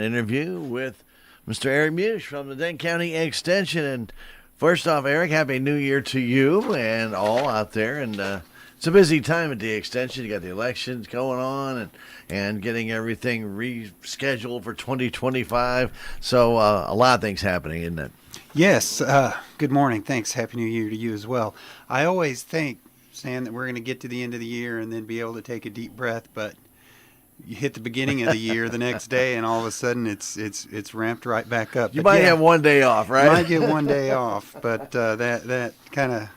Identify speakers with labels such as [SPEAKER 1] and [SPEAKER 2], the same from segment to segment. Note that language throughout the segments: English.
[SPEAKER 1] Interview with Mr. Eric Mush from the Dent County Extension. And first off, Eric, Happy New Year to you and all out there. And it's a busy time at the Extension. You got the elections going on and getting everything rescheduled for 2025. So a lot of things happening, isn't it?
[SPEAKER 2] Yes. Good morning. Thanks. Happy New Year to you as well. I always think, Stan, that we're going to get to the end of the year and then be able to take a deep breath, but you hit the beginning of the year the next day, and all of a sudden it's ramped right back up.
[SPEAKER 1] You might have one day off, right?
[SPEAKER 2] You might get one day off, but that kind of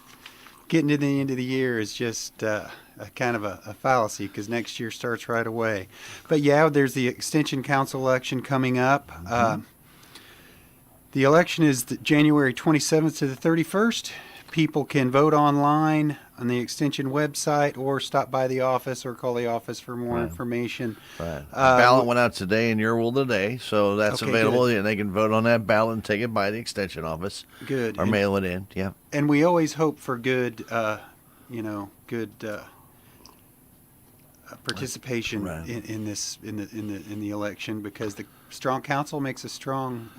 [SPEAKER 2] getting to the end of the year is just a kind of a fallacy because next year starts right away. But yeah, there's the Extension Council election coming up. Mm-hmm. The election is January 27th to the 31st. People can vote online on the Extension website or stop by the office or call the office for more information.
[SPEAKER 1] Right. The ballot went out today in your world today, so that's available.
[SPEAKER 2] Good.
[SPEAKER 1] And they can vote on that ballot and take it by the Extension office.
[SPEAKER 2] Good.
[SPEAKER 1] Or mail it in, yeah.
[SPEAKER 2] And we always hope for good, participation in the election because the strong council makes a strong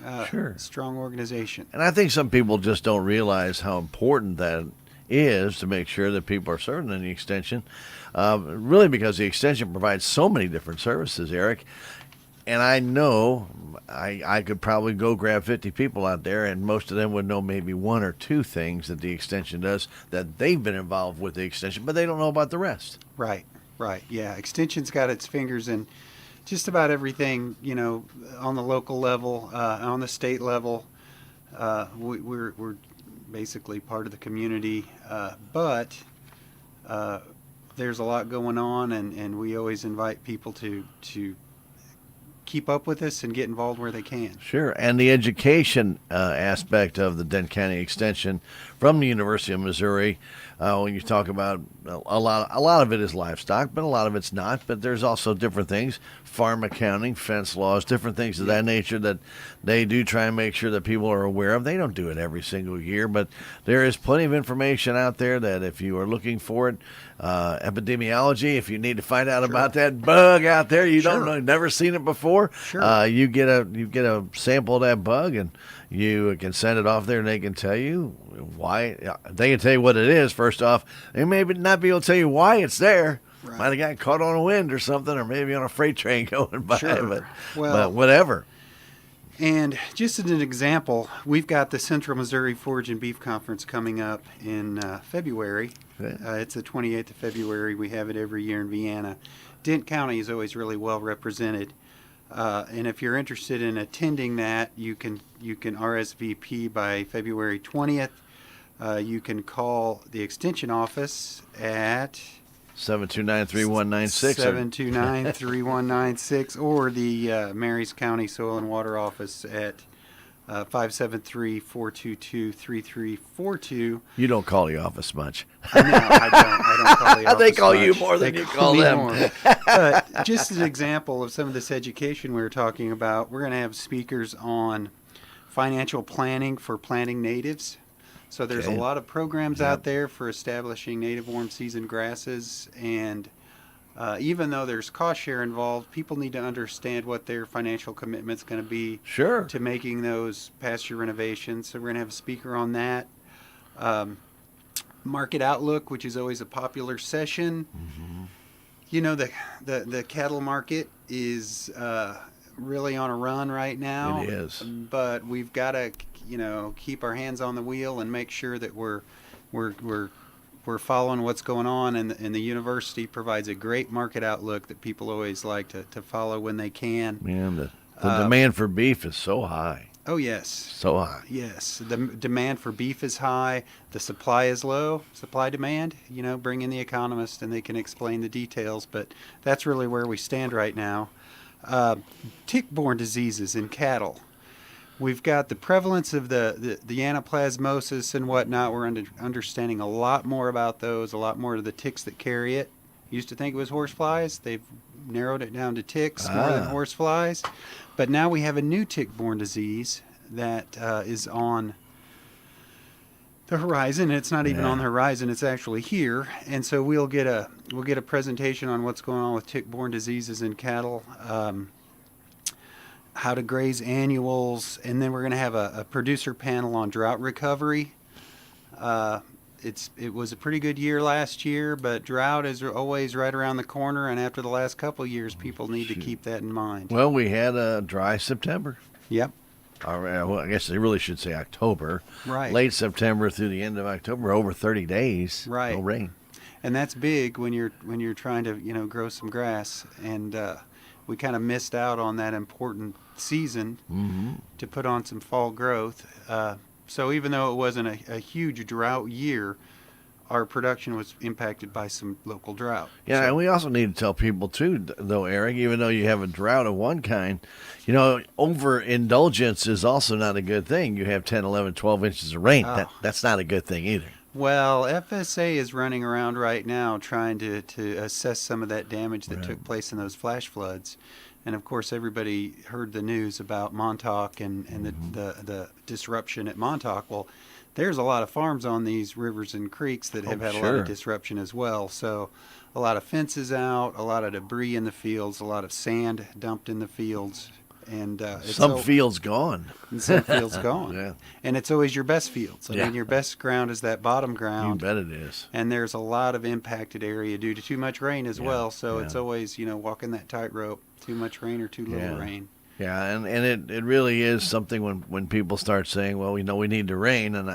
[SPEAKER 2] organization.
[SPEAKER 1] And I think some people just don't realize how important that is to make sure that people are serving in the Extension. Really because the Extension provides so many different services, Eric. And I know I could probably go grab 50 people out there, and most of them would know maybe one or two things that the Extension does that they've been involved with the Extension, but they don't know about the rest.
[SPEAKER 2] Right. Yeah, Extension's got its fingers in just about everything, on the local level, on the state level. We're basically part of the community, but there's a lot going on, and we always invite people to keep up with us and get involved where they can.
[SPEAKER 1] Sure, and the education aspect of the Dent County Extension from the University of Missouri, when you talk about a lot of it is livestock, but a lot of it's not. But there's also different things, farm accounting, fence laws, different things of that nature that they do try and make sure that people are aware of. They don't do it every single year, but there is plenty of information out there that if you are looking for it, epidemiology, if you need to find out about that bug out there, you don't know, never seen it before, you get a sample of that bug and you can send it off there and they can tell you why. They can tell you what it is, first off. They may not be able to tell you why it's there. Right. Might have got caught on a wind or something, or maybe on a freight train going by. But whatever.
[SPEAKER 2] And just as an example, we've got the Central Missouri Forage and Beef Conference coming up in February. It's the 28th of February. We have it every year in Vienna. Dent County is always really well represented. And if you're interested in attending that, you can RSVP by February 20th. You can call the Extension office at
[SPEAKER 1] 729-3196.
[SPEAKER 2] 729-3196, or the Marys County Soil and Water office at 573-422-3342.
[SPEAKER 1] You don't call the office much.
[SPEAKER 2] No, I don't call the office
[SPEAKER 1] They call
[SPEAKER 2] much.
[SPEAKER 1] you more than you call them.
[SPEAKER 2] But just as an example of some of this education we were talking about, we're going to have speakers on financial planning for planting natives. So there's a lot of programs out there for establishing native warm season grasses, and even though there's cost share involved, people need to understand what their financial commitment's going to be to making those pasture renovations. So we're going to have a speaker on that. Market Outlook, which is always a popular session. Mm-hmm. The cattle market is really on a run right now.
[SPEAKER 1] It is.
[SPEAKER 2] But we've got to keep our hands on the wheel and make sure that we're following what's going on, and the university provides a great market outlook that people always like to follow when they can.
[SPEAKER 1] Man, the demand for beef is so high.
[SPEAKER 2] Oh, yes.
[SPEAKER 1] So high.
[SPEAKER 2] Yes. The demand for beef is high. The supply is low. Supply demand, bring in the economist and they can explain the details, but that's really where we stand right now. Tick-borne diseases in cattle. We've got the prevalence of the anaplasmosis and whatnot. We're understanding a lot more about those, a lot more of the ticks that carry it. Used to think it was horseflies. They've narrowed it down to ticks more than horseflies. But now we have a new tick-borne disease that is on the horizon. It's not even on the horizon. It's actually here. And so we'll get a presentation on what's going on with tick-borne diseases in cattle. how to graze annuals, and then we're going to have a producer panel on drought recovery. Uh, it was a pretty good year last year, but drought is always right around the corner, and after the last couple of years, people need to keep that in mind.
[SPEAKER 1] Well, we had a dry September.
[SPEAKER 2] Yep.
[SPEAKER 1] Well, I guess they really should say October.
[SPEAKER 2] Right.
[SPEAKER 1] Late September through the end of October, over 30 days.
[SPEAKER 2] Right.
[SPEAKER 1] No rain.
[SPEAKER 2] And that's big when you're trying to grow some grass, and we kind of missed out on that important season to put on some fall growth. So even though it wasn't a huge drought year, our production was impacted by some local drought.
[SPEAKER 1] Yeah,
[SPEAKER 2] So-
[SPEAKER 1] and we also need to tell people too, though, Eric, even though you have a drought of one kind, overindulgence is also not a good thing. You have 10, 11, 12 inches of rain.
[SPEAKER 2] Oh.
[SPEAKER 1] That's not a good thing either.
[SPEAKER 2] Well, FSA is running around right now trying to assess some of that damage that
[SPEAKER 1] Right.
[SPEAKER 2] took place in those flash floods. And of course, everybody heard the news about Montauk and the disruption at Montauk. Well, there's a lot of farms on these rivers and creeks that have had a lot
[SPEAKER 1] sure.
[SPEAKER 2] of disruption as well. So a lot of fences out, a lot of debris in the fields, a lot of sand dumped in the fields. And
[SPEAKER 1] Some fields gone.
[SPEAKER 2] and some fields gone.
[SPEAKER 1] Yeah.
[SPEAKER 2] And it's always your best fields. I
[SPEAKER 1] Yeah.
[SPEAKER 2] mean, your best ground is that bottom
[SPEAKER 1] You
[SPEAKER 2] ground.
[SPEAKER 1] bet it is.
[SPEAKER 2] And there's a lot of impacted area due to too much rain as
[SPEAKER 1] Yeah,
[SPEAKER 2] well. So
[SPEAKER 1] yeah.
[SPEAKER 2] it's always, walking that tightrope, too much rain or too little
[SPEAKER 1] Yeah.
[SPEAKER 2] rain.
[SPEAKER 1] Yeah, and it really is something when people start saying, well, we need to rain, and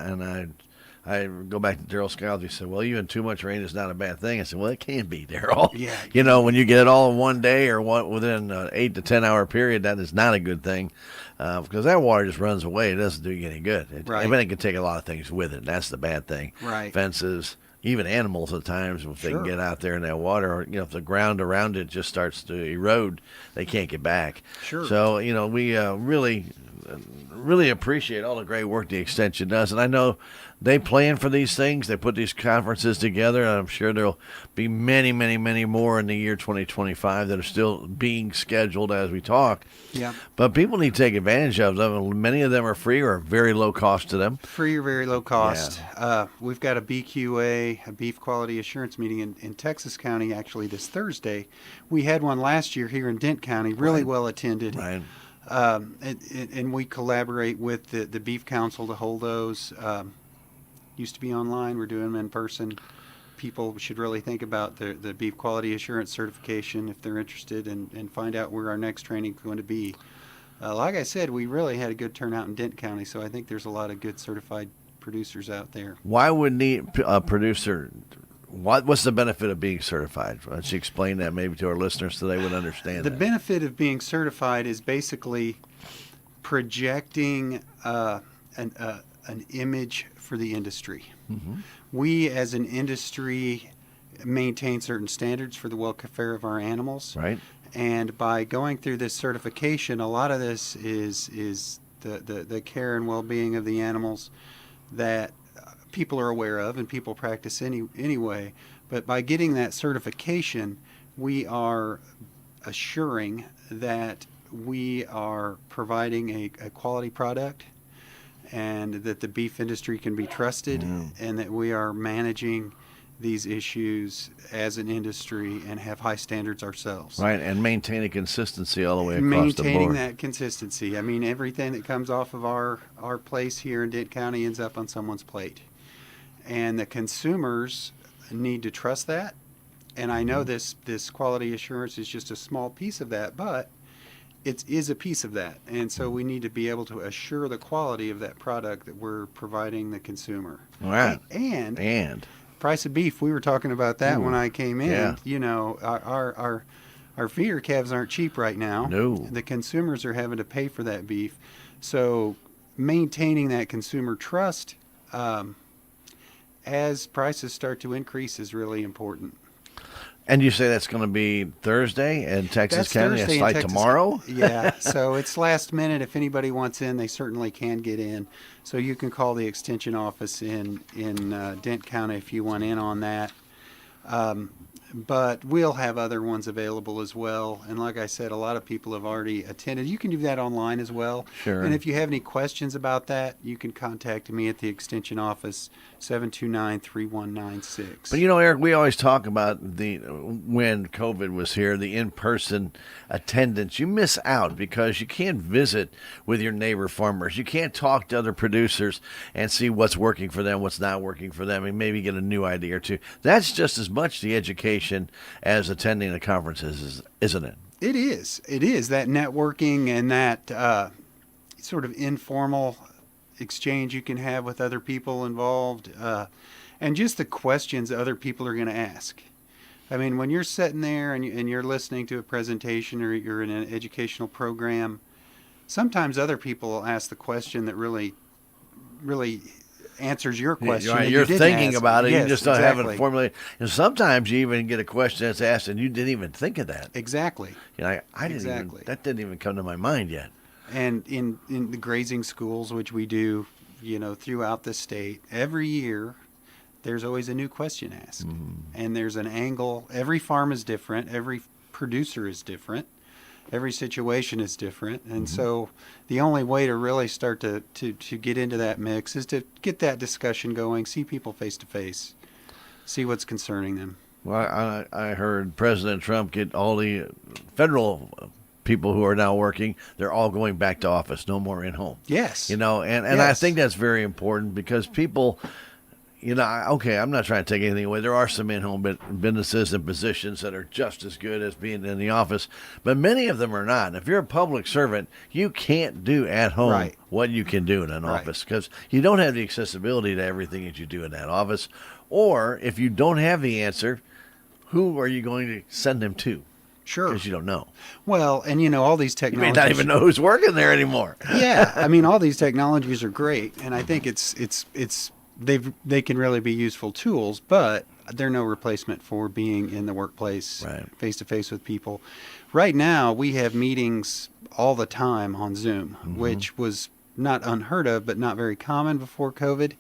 [SPEAKER 1] I go back to Daryl Scalzi. He said, well, even too much rain is not a bad thing. I said, well, it can be, Daryl.
[SPEAKER 2] Yeah.
[SPEAKER 1] When you get it all in one day or within an 8 to 10 hour period, that is not a good thing, because that water just runs away. It doesn't do you any good.
[SPEAKER 2] Right.
[SPEAKER 1] I mean, it can take a lot of things with it. That's the bad thing.
[SPEAKER 2] Right.
[SPEAKER 1] Fences, even animals at times, if they can
[SPEAKER 2] Sure.
[SPEAKER 1] get out there in that water, or if the ground around it just starts to erode, they can't get back.
[SPEAKER 2] Sure.
[SPEAKER 1] So we really appreciate all the great work the extension does, and I know they plan for these things. They put these conferences together, and I'm sure there'll be many, many, many more in the year 2025 that are still being scheduled as we talk.
[SPEAKER 2] Yeah.
[SPEAKER 1] But people need to take advantage of them, and many of them are free or very low cost to them.
[SPEAKER 2] Free or very low cost. We've got a BQA, a Beef Quality Assurance meeting in Texas County actually this Thursday. We had one last year here in Dent County, really
[SPEAKER 1] Right.
[SPEAKER 2] well attended.
[SPEAKER 1] Right.
[SPEAKER 2] And we collaborate with the Beef Council to hold those. Used to be online. We're doing them in person. People should really think about the Beef Quality Assurance certification if they're interested, and find out where our next training is going to be. Like I said, we really had a good turnout in Dent County, so I think there's a lot of good certified producers out there.
[SPEAKER 1] Why would a producer? What's the benefit of being certified? Why don't you explain that maybe to our listeners so they would understand
[SPEAKER 2] The
[SPEAKER 1] that?
[SPEAKER 2] benefit of being certified is basically projecting an image for the industry.
[SPEAKER 1] Mhm.
[SPEAKER 2] We, as an industry, maintain certain standards for the welfare of our animals.
[SPEAKER 1] Right.
[SPEAKER 2] And by going through this certification, a lot of this is the care and well-being of the animals that people are aware of and people practice anyway. But by getting that certification, we are assuring that we are providing a quality product, and that the beef industry can be trusted, and that we are managing these issues as an industry and have high standards ourselves.
[SPEAKER 1] Right, and maintain a consistency all the way across the
[SPEAKER 2] Maintaining
[SPEAKER 1] board.
[SPEAKER 2] that consistency. I mean, everything that comes off of our place here in Dent County ends up on someone's plate. And the consumers need to trust that. And I know this quality assurance is just a small piece of that, but it is a piece of that. And so we need to be able to assure the quality of that product that we're providing the consumer.
[SPEAKER 1] All right.
[SPEAKER 2] And price of beef, we were talking about that when I came in.
[SPEAKER 1] Yeah.
[SPEAKER 2] You know, our feeder calves aren't cheap right now.
[SPEAKER 1] No.
[SPEAKER 2] The consumers are having to pay for that beef. So maintaining that consumer trust as prices start to increase is really important.
[SPEAKER 1] And you say that's going to be Thursday in Texas
[SPEAKER 2] That's
[SPEAKER 1] County?
[SPEAKER 2] Thursday
[SPEAKER 1] It's
[SPEAKER 2] in
[SPEAKER 1] like
[SPEAKER 2] Texas.
[SPEAKER 1] tomorrow?
[SPEAKER 2] Yeah, so it's last minute. If anybody wants in, they certainly can get in. So you can call the extension office in Dent County if you want in on that. but we'll have other ones available as well. And like I said, a lot of people have already attended. You can do that online as well.
[SPEAKER 1] Sure.
[SPEAKER 2] And if you have any questions about that, you can contact me at the Extension office, 729-3196.
[SPEAKER 1] But Eric, we always talk about when COVID was here, the in-person attendance. You miss out because you can't visit with your neighbor farmers. You can't talk to other producers and see what's working for them, what's not working for them, and maybe get a new idea or two. That's just as much the education as attending the conferences, isn't it?
[SPEAKER 2] It is. It is that networking and that sort of informal exchange you can have with other people involved, and just the questions other people are going to ask. I mean, when you're sitting there and you're listening to a presentation or you're in an educational program, sometimes other people will ask the question that really answers your question.
[SPEAKER 1] Right. You're thinking about it.
[SPEAKER 2] Yes,
[SPEAKER 1] you just don't
[SPEAKER 2] exactly.
[SPEAKER 1] have it formulated. And sometimes you even get a question that's asked and you didn't even think of that.
[SPEAKER 2] Exactly.
[SPEAKER 1] I didn't
[SPEAKER 2] Exactly.
[SPEAKER 1] that didn't even come to my mind yet.
[SPEAKER 2] And in the grazing schools, which we do, throughout the state, every year, there's always a new question asked. And there's an angle. Every farm is different. Every producer is different. Every situation is different. And so the only way to really start to get into that mix is to get that discussion going, see people face to face, see what's concerning them.
[SPEAKER 1] Well, I heard President Trump get all the federal people who are now working, they're all going back to office, no more in home.
[SPEAKER 2] Yes.
[SPEAKER 1] And I
[SPEAKER 2] Yes.
[SPEAKER 1] think that's very important because people, okay, I'm not trying to take anything away. There are some in-home businesses and positions that are just as good as being in the office, but many of them are not. If you're a public servant, you can't do at home
[SPEAKER 2] Right.
[SPEAKER 1] what you can do in an
[SPEAKER 2] Right.
[SPEAKER 1] office because you don't have the accessibility to everything that you do in that office. Or if you don't have the answer, who are you going to send them to?
[SPEAKER 2] Sure.
[SPEAKER 1] Because you don't know.
[SPEAKER 2] Well, and all these
[SPEAKER 1] You may
[SPEAKER 2] technologies.
[SPEAKER 1] not even know who's working there anymore.
[SPEAKER 2] Yeah, I mean, all these technologies are great, and I think they can really be useful tools, but they're no replacement for being in the workplace,
[SPEAKER 1] Right.
[SPEAKER 2] face to face with people. Right now, we have meetings all the time on Zoom, which was not unheard of, but not very common before COVID.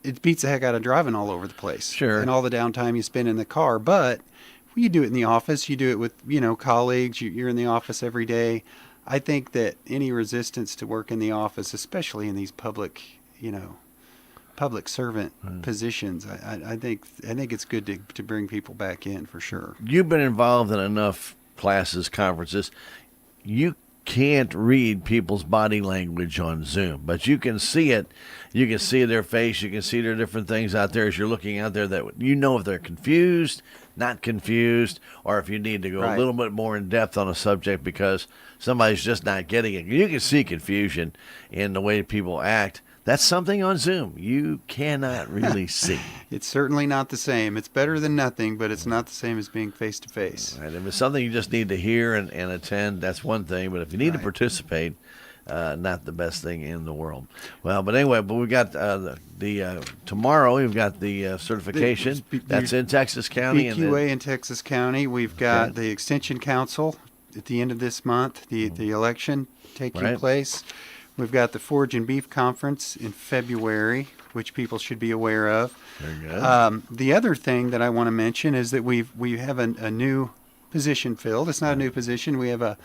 [SPEAKER 2] It beats the heck out of driving all over the place.
[SPEAKER 1] Sure.
[SPEAKER 2] And all the downtime you spend in the car. But you do it in the office. You do it with, colleagues. You're in the office every day. I think that any resistance to work in the office, especially in these public servant positions, I think it's good to bring people back in for sure.
[SPEAKER 1] You've been involved in enough classes, conferences. You can't read people's body language on Zoom, but you can see it. You can see their face. You can see their different things out there as you're looking out there that if they're confused, not confused, or if you need to go a
[SPEAKER 2] Right.
[SPEAKER 1] little bit more in depth on a subject because somebody's just not getting it. You can see confusion in the way people act. That's something on Zoom you cannot really see.
[SPEAKER 2] It's certainly not the same. It's better than nothing, but it's not the same as being face to face.
[SPEAKER 1] Right. If it's something you just need to hear and attend, that's one thing. But if you need to
[SPEAKER 2] Right.
[SPEAKER 1] participate, not the best thing in the world. Well, but anyway, we've got tomorrow. We've got the certification. That's in Texas County.
[SPEAKER 2] BQA in Texas County. We've got
[SPEAKER 1] Okay.
[SPEAKER 2] the Extension Council at the end of this month, the election taking
[SPEAKER 1] Right.
[SPEAKER 2] place. We've got the Forage and Beef Conference in February, which people should be aware of.
[SPEAKER 1] Very good.
[SPEAKER 2] The other thing that I want to mention is that we have a new position filled. It's not a new position. We have a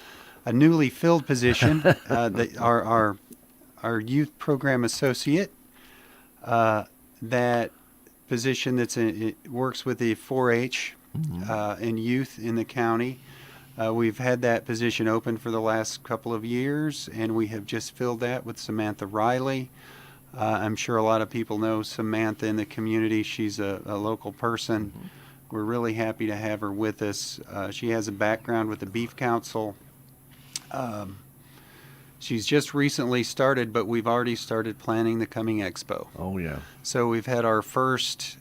[SPEAKER 2] newly filled position. Our youth program associate. That position it works with the 4-H and youth in the county. We've had that position open for the last couple of years, and we have just filled that with Samantha Riley. I'm sure a lot of people know Samantha in the community. She's a local person. We're really happy to have her with us. She has a background with the Beef Council. She's just recently started, but we've already started planning the coming expo.
[SPEAKER 1] Oh, yeah.
[SPEAKER 2] So we've had our first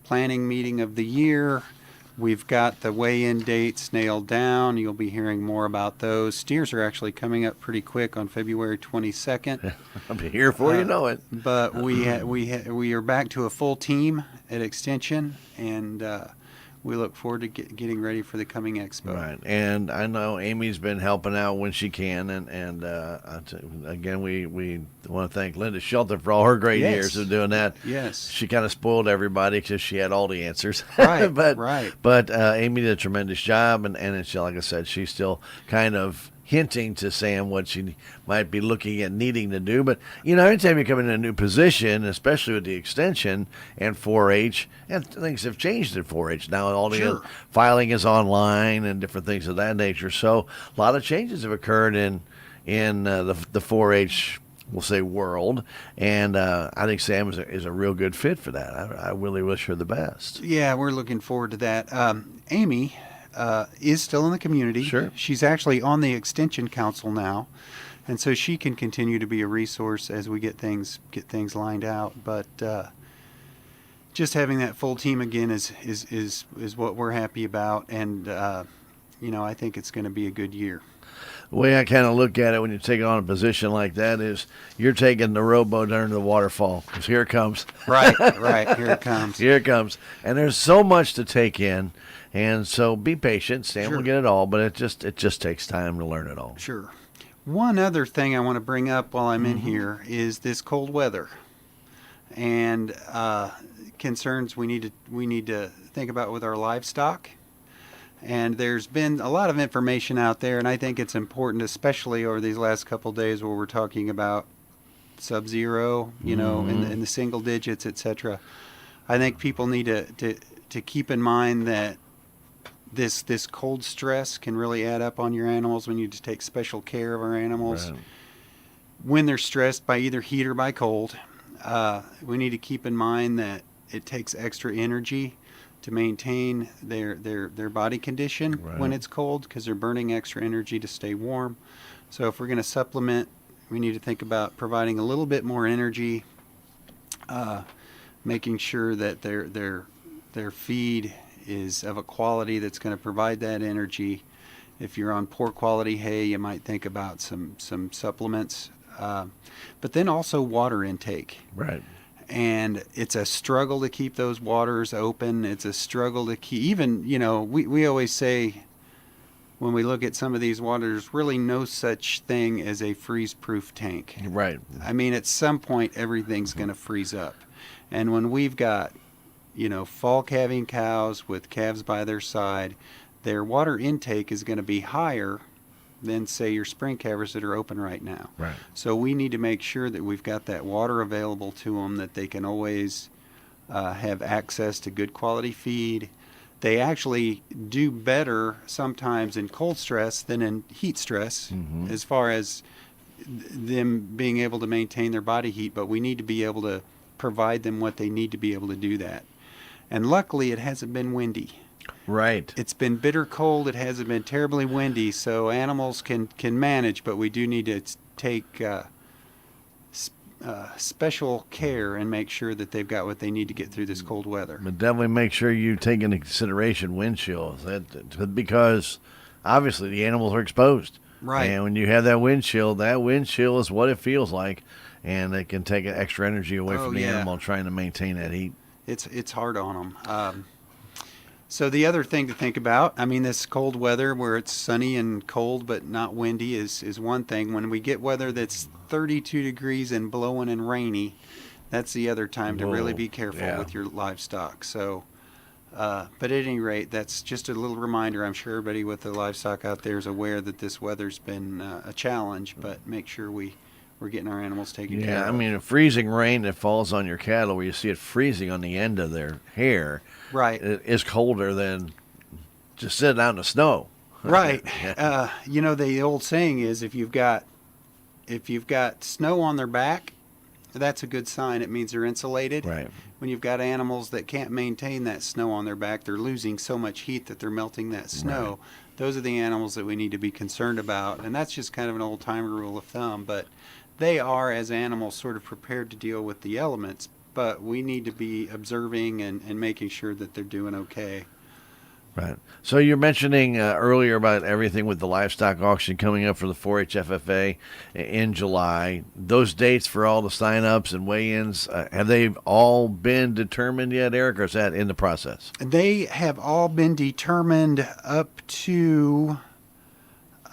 [SPEAKER 2] planning meeting of the year. We've got the weigh-in dates nailed down. You'll be hearing more about those. Steers are actually coming up pretty quick on February 22nd.
[SPEAKER 1] I'll be here before you know it.
[SPEAKER 2] But we are back to a full team at Extension, and we look forward to getting ready for the coming expo.
[SPEAKER 1] Right, and I know Amy's been helping out when she can, and again, we want to thank Linda Shelton for all her great
[SPEAKER 2] Yes.
[SPEAKER 1] years of doing that.
[SPEAKER 2] Yes.
[SPEAKER 1] She kind of spoiled everybody because she had all the answers.
[SPEAKER 2] Right,
[SPEAKER 1] but
[SPEAKER 2] right.
[SPEAKER 1] but Amy did a tremendous job, and she, like I said, she's still kind of hinting to Sam what she might be looking at needing to do. But, anytime you come in a new position, especially with the extension and 4-H, and things have changed at 4-H. Now all the
[SPEAKER 2] Sure.
[SPEAKER 1] filing is online and different things of that nature. So a lot of changes have occurred in the 4-H, we'll say, world. And I think Sam is a real good fit for that. I really wish her the best.
[SPEAKER 2] Yeah, we're looking forward to that. Amy is still in the community.
[SPEAKER 1] Sure.
[SPEAKER 2] She's actually on the Extension Council now, and so she can continue to be a resource as we get things lined out. But just having that full team again is what we're happy about, and I think it's going to be a good year.
[SPEAKER 1] The way I kind of look at it when you take on a position like that is you're taking the rowboat under the waterfall, because here it comes.
[SPEAKER 2] Right. Here it comes.
[SPEAKER 1] Here it comes. And there's so much to take in. And so be patient. Sam
[SPEAKER 2] Sure.
[SPEAKER 1] will get it all, but it just takes time to learn it all.
[SPEAKER 2] Sure. One other thing I want to bring up while I'm in here is this cold weather and concerns we need to think about with our livestock. And there's been a lot of information out there, and I think it's important, especially over these last couple of days where we're talking about sub-zero, in the single digits, etc. I think people need to keep in mind that this cold stress can really add up on your animals. We need to take special care of our animals
[SPEAKER 1] Right.
[SPEAKER 2] when they're stressed by either heat or by cold. We need to keep in mind that it takes extra energy to maintain their body condition
[SPEAKER 1] Right.
[SPEAKER 2] when it's cold, because they're burning extra energy to stay warm. So if we're going to supplement, we need to think about providing a little bit more energy, making sure that their feed is of a quality that's going to provide that energy. If you're on poor quality hay, you might think about some supplements, but then also water intake.
[SPEAKER 1] Right.
[SPEAKER 2] And it's a struggle to keep those waters open. It's a struggle to keep, even, we always say when we look at some of these waters, really no such thing as a freeze-proof tank.
[SPEAKER 1] Right.
[SPEAKER 2] I mean, at some point, everything's going to freeze up. And when we've got, fall calving cows with calves by their side, their water intake is going to be higher than, say, your spring calvers that are open right now.
[SPEAKER 1] Right.
[SPEAKER 2] So we need to make sure that we've got that water available to them, that they can always have access to good quality feed. They actually do better sometimes in cold stress than in heat stress, as far as them being able to maintain their body heat, but we need to be able to provide them what they need to be able to do that. And luckily, it hasn't been windy.
[SPEAKER 1] Right.
[SPEAKER 2] It's been bitter cold. It hasn't been terribly windy, so animals can manage, but we do need to take special care and make sure that they've got what they need to get through this cold weather.
[SPEAKER 1] But definitely make sure you take into consideration wind chills, because obviously the animals are exposed.
[SPEAKER 2] Right.
[SPEAKER 1] And when you have that wind chill is what it feels like, and it can take extra energy away from the animal trying to maintain that heat.
[SPEAKER 2] It's hard on them. So the other thing to think about, this cold weather where it's sunny and cold but not windy is one thing. When we get weather that's 32 degrees and blowing and rainy, that's the other time to really be careful with your livestock. So, but at any rate, that's just a little reminder. I'm sure everybody with the livestock out there is aware that this weather's been a challenge, but make sure we're getting our animals taken care of.
[SPEAKER 1] A freezing rain that falls on your cattle where you see it freezing on the end of their hair,
[SPEAKER 2] right,
[SPEAKER 1] is colder than just sitting out in the snow.
[SPEAKER 2] Right. The old saying is if you've got snow on their back, that's a good sign. It means they're insulated.
[SPEAKER 1] Right.
[SPEAKER 2] When you've got animals that can't maintain that snow on their back, they're losing so much heat that they're melting that snow.
[SPEAKER 1] Right.
[SPEAKER 2] Those are the animals that we need to be concerned about. And that's just kind of an old-timer rule of thumb. But they are, as animals, sort of prepared to deal with the elements. But we need to be observing and making sure that they're doing okay.
[SPEAKER 1] Right. So you're mentioning earlier about everything with the livestock auction coming up for the 4-H FFA in July. Those dates for all the sign-ups and weigh-ins, have they all been determined yet, Eric, or is that in the process?
[SPEAKER 2] They have all been determined up to,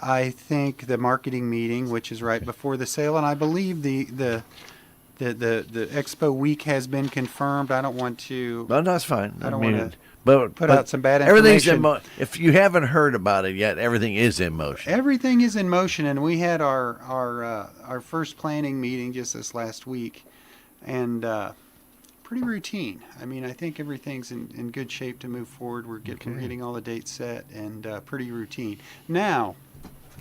[SPEAKER 2] I think, the marketing meeting, which is right before the sale, and I believe the expo week has been confirmed. I don't want to.
[SPEAKER 1] No, that's fine.
[SPEAKER 2] I don't want to
[SPEAKER 1] but
[SPEAKER 2] put out some bad
[SPEAKER 1] everything's
[SPEAKER 2] information.
[SPEAKER 1] if you haven't heard about it yet, everything is in motion.
[SPEAKER 2] Everything is in motion, and we had our first planning meeting just this last week, and pretty routine. I mean, I think everything's in good shape to move forward. We're getting all the dates set, and pretty routine. Now,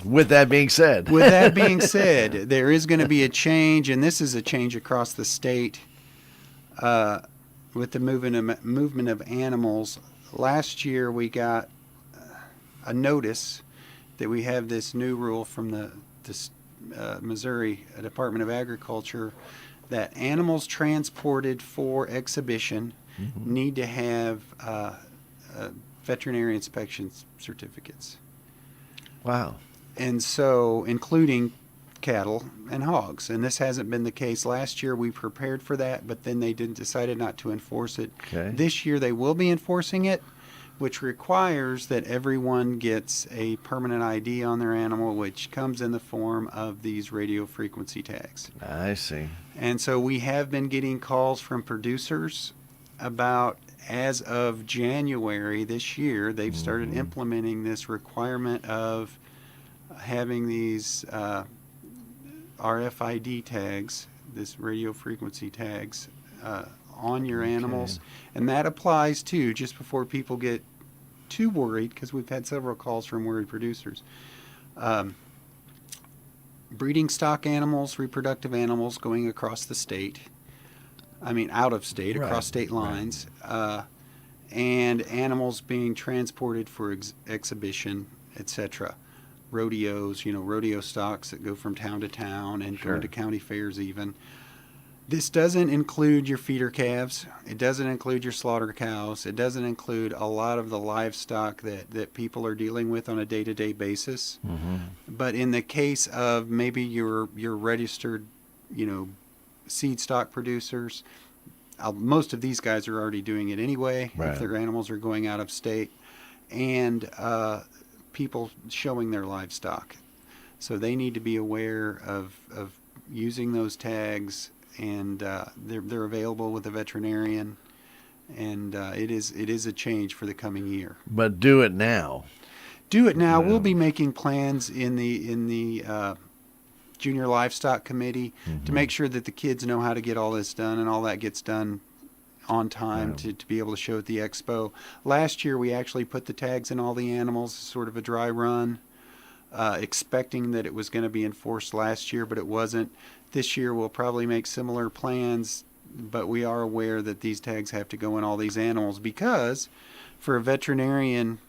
[SPEAKER 1] With that being said,
[SPEAKER 2] there is going to be a change, and this is a change across the state with the movement of animals. Last year, we got a notice that we have this new rule from the Missouri Department of Agriculture that animals transported for exhibition need to have veterinary inspection certificates.
[SPEAKER 1] wow.
[SPEAKER 2] And so, including cattle and hogs. And this hasn't been the case. Last year we prepared for that, but then they decided not to enforce it.
[SPEAKER 1] Okay.
[SPEAKER 2] This year they will be enforcing it, which requires that everyone gets a permanent ID on their animal, which comes in the form of these radio frequency tags.
[SPEAKER 1] I see.
[SPEAKER 2] And so we have been getting calls from producers about, as of January this year, they've started implementing this requirement of having these RFID tags, this radio frequency tags, on your animals. And that applies to, just before people get too worried, because we've had several calls from worried producers, breeding stock animals, reproductive animals going across the state. I mean, out of state,
[SPEAKER 1] Right.
[SPEAKER 2] across state lines, and animals being transported for exhibition, etc. Rodeos, rodeo stocks that go from town to town and
[SPEAKER 1] Sure.
[SPEAKER 2] go to county fairs even. This doesn't include your feeder calves. It doesn't include your slaughter cows. It doesn't include a lot of the livestock that people are dealing with on a day-to-day basis. But in the case of maybe your registered, seed stock producers, most of these guys are already doing it anyway,
[SPEAKER 1] Right.
[SPEAKER 2] if their animals are going out of state, and people showing their livestock. So they need to be aware of using those tags, and they're available with a veterinarian, and it is a change for the coming year.
[SPEAKER 1] But do it now.
[SPEAKER 2] Do it now.
[SPEAKER 1] Yeah.
[SPEAKER 2] We'll be making plans in the Junior Livestock Committee to make sure that the kids know how to get all this done, and all that gets done on time to be able to show at the expo. Last year we actually put the tags in all the animals, sort of a dry run, expecting that it was going to be enforced last year, but it wasn't. This year we'll probably make similar plans, but we are aware that these tags have to go in all these animals, because for a veterinarian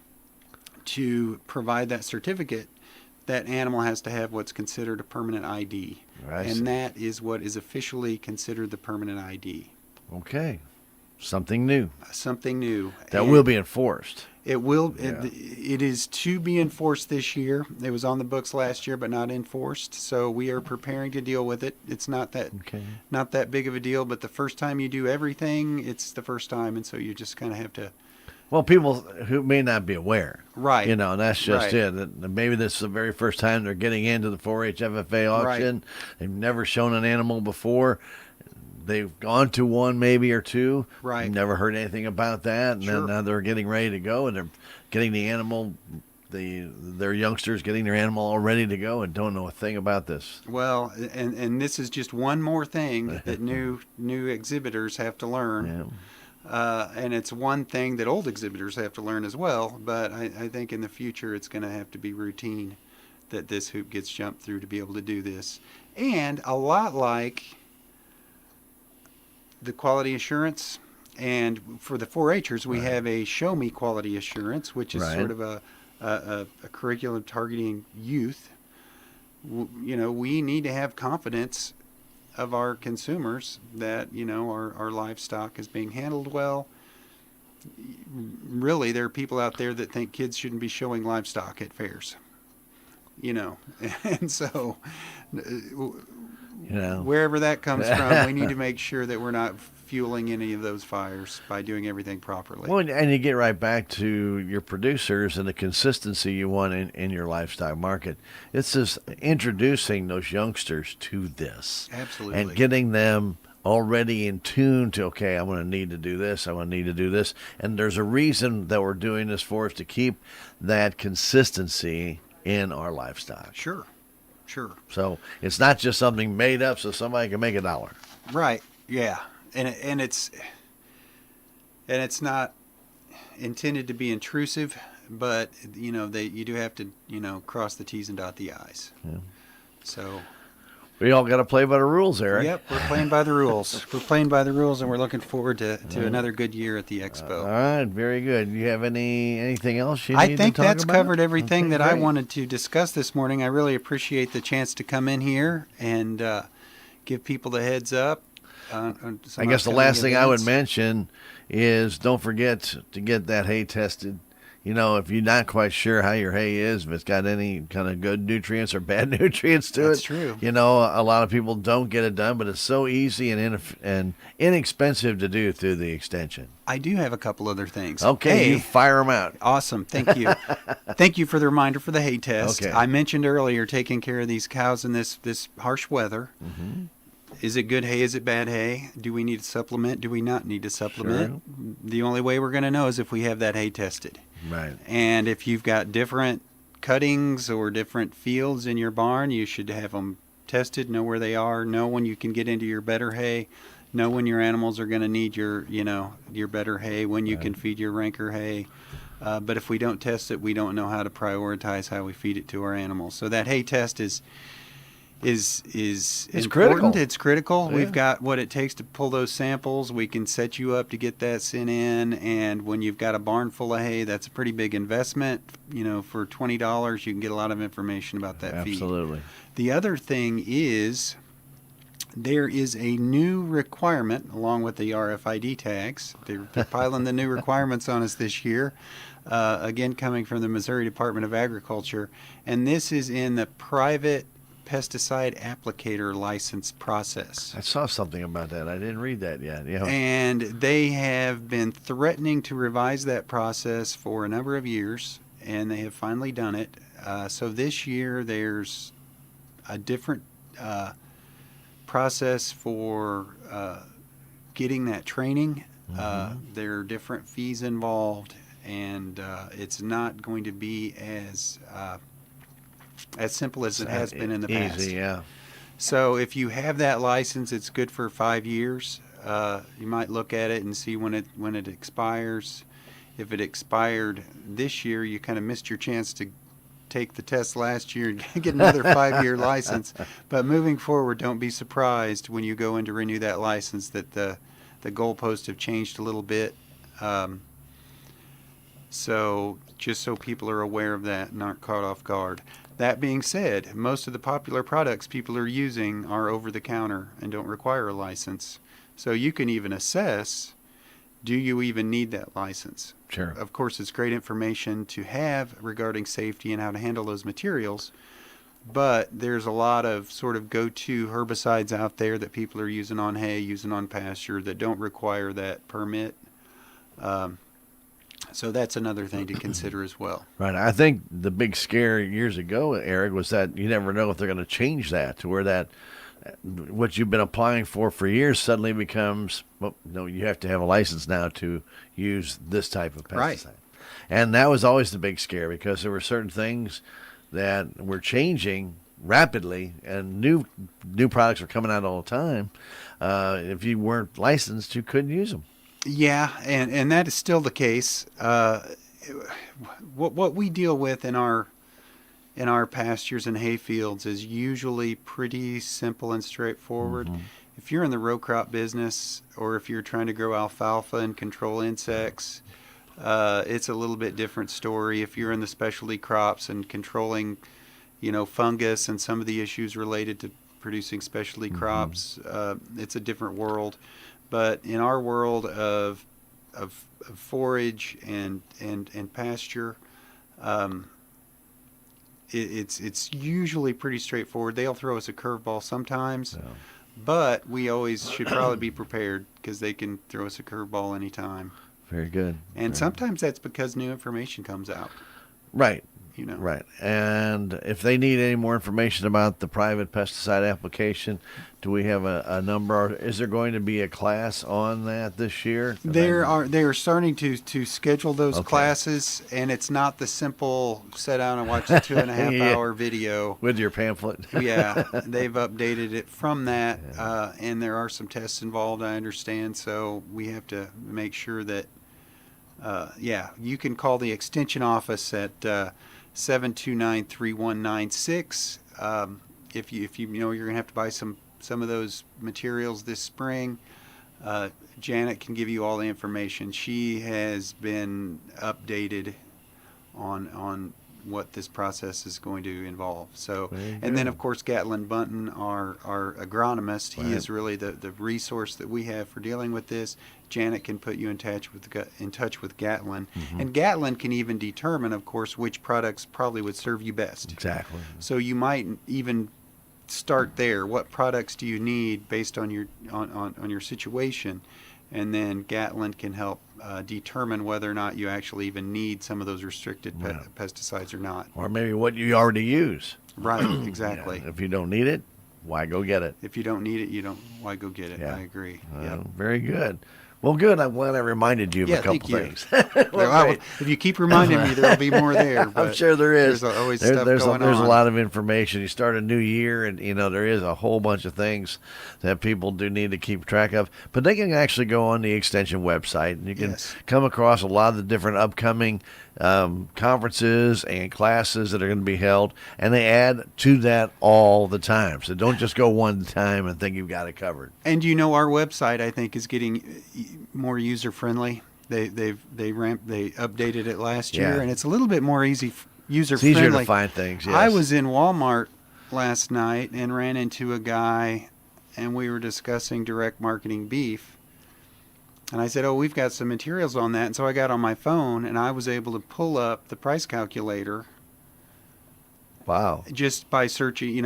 [SPEAKER 2] to provide that certificate, that animal has to have what's considered a permanent ID.
[SPEAKER 1] I see.
[SPEAKER 2] And that is what is officially considered the permanent ID.
[SPEAKER 1] Okay. Something new
[SPEAKER 2] Something new.
[SPEAKER 1] that
[SPEAKER 2] And
[SPEAKER 1] will be enforced.
[SPEAKER 2] It will.
[SPEAKER 1] Yeah.
[SPEAKER 2] It is to be enforced this year. It was on the books last year, but not enforced. So we are preparing to deal with it. It's not that big of a deal. But the first time you do everything, it's the first time, and so you just kind of have to.
[SPEAKER 1] Well, people who may not be aware.
[SPEAKER 2] Right.
[SPEAKER 1] And that's just
[SPEAKER 2] Right.
[SPEAKER 1] it. That maybe this is the very first time they're getting into the 4-H FFA auction.
[SPEAKER 2] Right.
[SPEAKER 1] They've never shown an animal before. They've gone to one maybe or two.
[SPEAKER 2] Right.
[SPEAKER 1] Never heard anything about that. And
[SPEAKER 2] Sure.
[SPEAKER 1] then now they're getting ready to go, and they're getting the animal, their youngsters getting their animal all ready to go and don't know a thing about this.
[SPEAKER 2] Well, and this is just one more thing that new exhibitors have to learn.
[SPEAKER 1] Yeah.
[SPEAKER 2] And it's one thing that old exhibitors have to learn as well, but I think in the future it's going to have to be routine that this hoop gets jumped through to be able to do this. And a lot like the quality assurance, and for the 4-Hers we have a Show Me Quality Assurance, which is
[SPEAKER 1] Right.
[SPEAKER 2] sort of a curriculum targeting youth. We need to have confidence of our consumers that our livestock is being handled well, really, there are people out there that think kids shouldn't be showing livestock at fairs. And so wherever that comes from, we need to make sure that we're not fueling any of those fires by doing everything properly.
[SPEAKER 1] Well, and you get right back to your producers and the consistency you want in your livestock market. It's just introducing those youngsters to this.
[SPEAKER 2] Absolutely.
[SPEAKER 1] And getting them already in tune to, okay, I'm going to need to do this, I'm going to need to do this. And there's a reason that we're doing this for us to keep that consistency in our livestock.
[SPEAKER 2] Sure.
[SPEAKER 1] So it's not just something made up so somebody can make $1.
[SPEAKER 2] Right. Yeah. And it's not intended to be intrusive, but you do have to cross the T's and dot the I's.
[SPEAKER 1] Yeah.
[SPEAKER 2] So
[SPEAKER 1] we all got to play by the rules, Eric.
[SPEAKER 2] Yep, we're playing by the rules. We're playing by the rules, and we're looking forward to another good year at the expo.
[SPEAKER 1] All right, very good. You have anything else you need
[SPEAKER 2] I
[SPEAKER 1] to
[SPEAKER 2] think
[SPEAKER 1] talk
[SPEAKER 2] that's
[SPEAKER 1] about?
[SPEAKER 2] covered everything that I
[SPEAKER 1] great.
[SPEAKER 2] wanted to discuss this morning. I really appreciate the chance to come in here and give people the heads up. On some
[SPEAKER 1] I guess the
[SPEAKER 2] upcoming
[SPEAKER 1] last thing I would
[SPEAKER 2] events.
[SPEAKER 1] mention is don't forget to get that hay tested. If you're not quite sure how your hay is, if it's got any kind of good nutrients or bad nutrients to
[SPEAKER 2] That's
[SPEAKER 1] it.
[SPEAKER 2] true.
[SPEAKER 1] A lot of people don't get it done, but it's so easy and inexpensive to do through the extension.
[SPEAKER 2] I do have a couple other things.
[SPEAKER 1] Okay, you fire them out.
[SPEAKER 2] Awesome. Thank you. Thank you for the reminder for the hay test.
[SPEAKER 1] Okay.
[SPEAKER 2] I mentioned earlier taking care of these cows in this harsh weather.
[SPEAKER 1] Mm-hmm.
[SPEAKER 2] Is it good hay? Is it bad hay? Do we need a supplement? Do we not need a supplement? Sure. The only way we're going to know is if we have that hay tested.
[SPEAKER 1] Right.
[SPEAKER 2] And if you've got different cuttings or different fields in your barn, you should have them tested, know where they are, know when you can get into your better hay, know when your animals are going to need your better hay, when you can feed your ranker hay. But if we don't test it, we don't know how to prioritize how we feed it to our animals. So that hay test is important.
[SPEAKER 1] Critical.
[SPEAKER 2] It's critical.
[SPEAKER 1] Yeah.
[SPEAKER 2] We've got what it takes to pull those samples. We can set you up to get that sent in, and when you've got a barn full of hay, that's a pretty big investment. For $20, you can get a lot of information about that feed.
[SPEAKER 1] Absolutely.
[SPEAKER 2] The other thing is there is a new requirement along with the RFID tags. They're piling the new requirements on us this year. Again, coming from the Missouri Department of Agriculture, and this is in the private pesticide applicator license process.
[SPEAKER 1] I saw something about that. I didn't read that yet. Yeah.
[SPEAKER 2] And they have been threatening to revise that process for a number of years, and they have finally done it. So this year there's a different process for getting that training. There are different fees involved, and it's not going to be as simple as it has been in the past.
[SPEAKER 1] Easy, yeah.
[SPEAKER 2] So if you have that license, it's good for 5 years. You might look at it and see when it expires. If it expired this year, you kind of missed your chance to take the test last year and get another 5-year license. But moving forward, don't be surprised when you go in to renew that license that the goalposts have changed a little bit. So just so people are aware of that and aren't caught off guard. That being said, most of the popular products people are using are over the counter and don't require a license. So you can even assess, do you even need that license?
[SPEAKER 1] Sure.
[SPEAKER 2] Of course, it's great information to have regarding safety and how to handle those materials, but there's a lot of sort of go-to herbicides out there that people are using on hay, using on pasture that don't require that permit. So that's another thing to consider as well.
[SPEAKER 1] Right. I think the big scare years ago, Eric, was that you never know if they're going to change that to where that what you've been applying for years suddenly becomes, well, no, you have to have a license now to use this type of pesticide.
[SPEAKER 2] Right.
[SPEAKER 1] And that was always the big scare because there were certain things that were changing rapidly and new products were coming out all the time. If you weren't licensed, you couldn't use them.
[SPEAKER 2] Yeah, and that is still the case. What we deal with in our pastures and hay fields is usually pretty simple and straightforward.
[SPEAKER 1] Mm-hmm.
[SPEAKER 2] If you're in the row crop business or if you're trying to grow alfalfa and control insects, it's a little bit different story. If you're in the specialty crops and controlling, fungus and some of the issues related to producing specialty crops, it's a different world. But in our world of of forage and pasture. Um, it's usually pretty straightforward. They'll throw us a curveball sometimes,
[SPEAKER 1] Yeah.
[SPEAKER 2] but we always should probably be prepared because they can throw us a curveball anytime.
[SPEAKER 1] Very good.
[SPEAKER 2] And sometimes that's because new information comes out.
[SPEAKER 1] Right.
[SPEAKER 2] You know.
[SPEAKER 1] Right. And if they need any more information about the private pesticide application, do we have a number? Or is there going to be a class on that this year?
[SPEAKER 2] They are starting to schedule those
[SPEAKER 1] Okay.
[SPEAKER 2] classes, and it's not the simple sit down and watch the 2.5
[SPEAKER 1] Yeah.
[SPEAKER 2] hour video.
[SPEAKER 1] With your pamphlet?
[SPEAKER 2] Yeah, they've updated it from that, and there are some tests involved, I understand, so we have to make sure that, you can call the extension office at 729-3196. If you know you're going to have to buy some of those materials this spring, Janet can give you all the information. She has been updated on what this process is going to involve. So, and then of course Gatlin Bunton, our agronomist, he is really the resource that we have for dealing with this. Janet can put you in touch with Gatlin, and Gatlin can even determine, of course, which products probably would serve you best.
[SPEAKER 1] Exactly.
[SPEAKER 2] So you might even start there. What products do you need based on your on your situation, and then Gatlin can help determine whether or not you actually even need some of those restricted pesticides or not.
[SPEAKER 1] Or maybe what you already use.
[SPEAKER 2] Right, exactly.
[SPEAKER 1] Yeah. If you don't need it, why go get it?
[SPEAKER 2] If you don't need it, why go get it?
[SPEAKER 1] Yeah.
[SPEAKER 2] I agree.
[SPEAKER 1] Very good. Well, good. I'm glad I reminded you of a couple things.
[SPEAKER 2] If you keep reminding me, there'll be more there. But
[SPEAKER 1] I'm sure there is.
[SPEAKER 2] There's always stuff going on.
[SPEAKER 1] There's a lot of information. You start a new year, and there is a whole bunch of things that people do need to keep track of. But they can actually go on the extension website, and you can come across a lot of the different upcoming conferences and classes that are going to be held, and they add to that all the time. So don't just go one time and think you've got it covered.
[SPEAKER 2] And our website, I think, is getting more user friendly. They updated it last year, and it's a little bit more user friendly. It's
[SPEAKER 1] easier to find things. Yes.
[SPEAKER 2] I was in Walmart last night and ran into a guy, and we were discussing direct marketing beef. And I said, we've got some materials on that. And so I got on my phone, and I was able to pull up the price calculator.
[SPEAKER 1] Wow.
[SPEAKER 2] Just by searching,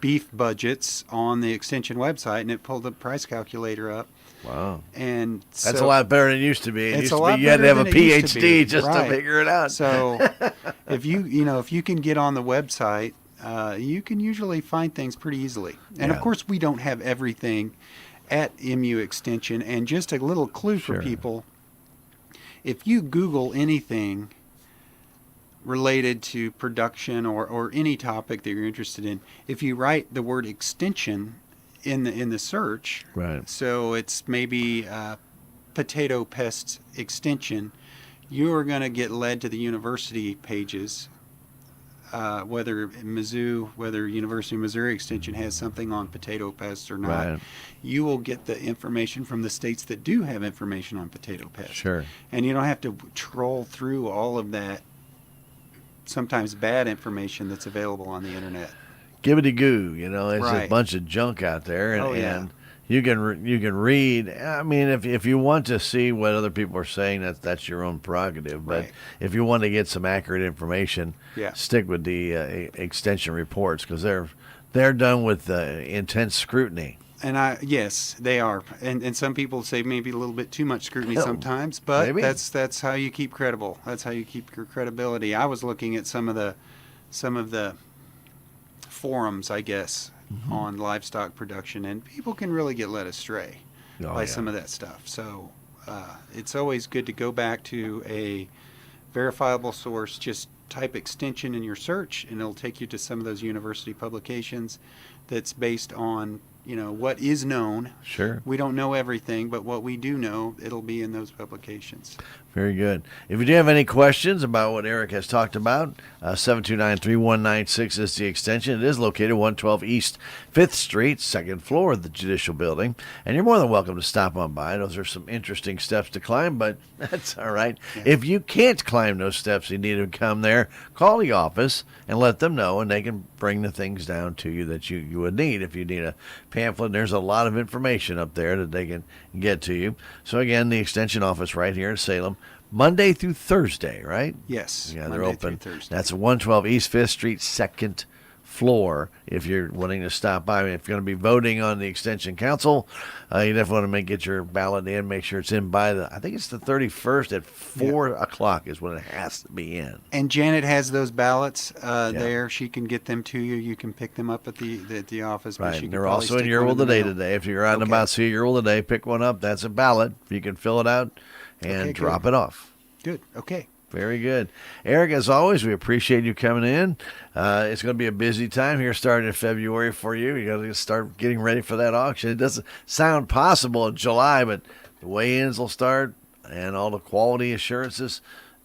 [SPEAKER 2] beef budgets on the extension website, and it pulled the price calculator up.
[SPEAKER 1] Wow.
[SPEAKER 2] And
[SPEAKER 1] that's a lot better than it used to be.
[SPEAKER 2] It's a lot
[SPEAKER 1] you had to have a
[SPEAKER 2] better than it used to be.
[SPEAKER 1] PhD just to figure it out.
[SPEAKER 2] So if you can get on the website, you can usually find things pretty easily. And of course, we don't have everything at MU Extension. And just a little clue for people, if you Google anything related to production or any topic that you're interested in, if you write the word extension in the search, so it's maybe potato pest extension, you're going to get led to the university pages. Whether University of Missouri Extension has something on potato pests or not, you will get the information from the states that do have information on potato pests.
[SPEAKER 1] Sure.
[SPEAKER 2] And you don't have to troll through all of that sometimes bad information that's available on the internet.
[SPEAKER 1] Gibbity goo, it's a bunch of junk out there, and you can read. I mean, if you want to see what other people are saying, that's your own prerogative. But if you want to get some accurate information, stick with the extension reports, because they're done with intense scrutiny.
[SPEAKER 2] And yes, they are. And some people say maybe a little bit too much scrutiny sometimes, but that's how you keep credible. That's how you keep your credibility. I was looking at some of the forums, I guess, on livestock production, and people can really get led astray by some of that stuff. So it's always good to go back to a verifiable source. Just type extension in your search, and it'll take you to some of those university publications that's based on what is known.
[SPEAKER 1] Sure.
[SPEAKER 2] We don't know everything, but what we do know, it'll be in those publications.
[SPEAKER 1] Very good. If you do have any questions about what Eric has talked about, 729-3196 is the extension. It is located 112 East 5th Street, second floor of the Judicial Building. And you're more than welcome to stop on by. Those are some interesting steps to climb, but that's all right. Yeah. If you can't climb those steps, you need to come there. there, call the office and let them know, and they can bring the things down to you that you would need. If you need a pamphlet, there's a lot of information up there that they can get to you. So again, the extension office right here in Salem, Monday through Thursday, right?
[SPEAKER 2] Yes.
[SPEAKER 1] Yeah, they're
[SPEAKER 2] Monday
[SPEAKER 1] open.
[SPEAKER 2] through Thursday.
[SPEAKER 1] That's 112 East 5th Street, second floor. If you're wanting to stop by, if you're going to be voting on the Extension Council, you definitely want to get your ballot in. Make sure it's in by I think it's the 31st at 4 o'clock is when it has to be in.
[SPEAKER 2] And Janet has those ballots there. She can get them to you. You can pick them up at the office. But
[SPEAKER 1] Right.
[SPEAKER 2] she can
[SPEAKER 1] They're
[SPEAKER 2] probably
[SPEAKER 1] also in
[SPEAKER 2] stick
[SPEAKER 1] your
[SPEAKER 2] one
[SPEAKER 1] roll
[SPEAKER 2] in the
[SPEAKER 1] today
[SPEAKER 2] mail.
[SPEAKER 1] today. If you're out and
[SPEAKER 2] Okay.
[SPEAKER 1] about, see your roll today, pick one up. That's a ballot. You can fill it out and
[SPEAKER 2] Okay,
[SPEAKER 1] drop
[SPEAKER 2] good.
[SPEAKER 1] it off.
[SPEAKER 2] Good. Okay.
[SPEAKER 1] Very good. Eric, as always, we appreciate you coming in. It's going to be a busy time here starting in February for you. You got to start getting ready for that auction. It doesn't sound possible in July, but the weigh-ins will start and all the quality assurances.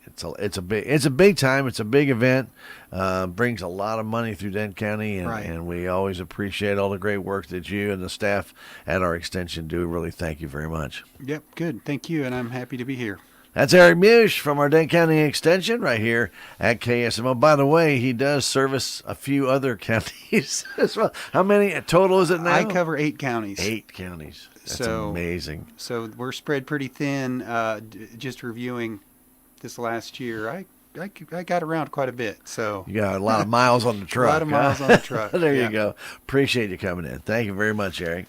[SPEAKER 1] It's a big time. It's a big event. Brings a lot of money through Dent County,
[SPEAKER 2] Right.
[SPEAKER 1] and we always appreciate all the great work that you and the staff at our extension do. Really, thank you very much.
[SPEAKER 2] Yep. Good. Thank you. And I'm happy to be here.
[SPEAKER 1] That's Eric Mush from our Dent County Extension right here at KSMO. By the way, he does service a few other counties as well. How many total is it now?
[SPEAKER 2] I cover 8 counties.
[SPEAKER 1] 8 counties. That's
[SPEAKER 2] So-
[SPEAKER 1] amazing.
[SPEAKER 2] So we're spread pretty thin. Just reviewing this last year, I got around quite a bit. So
[SPEAKER 1] You got a lot of miles on the truck.
[SPEAKER 2] a lot of miles
[SPEAKER 1] huh?
[SPEAKER 2] on the truck.
[SPEAKER 1] There
[SPEAKER 2] Yeah.
[SPEAKER 1] you go. Appreciate you coming in. Thank you very much, Eric.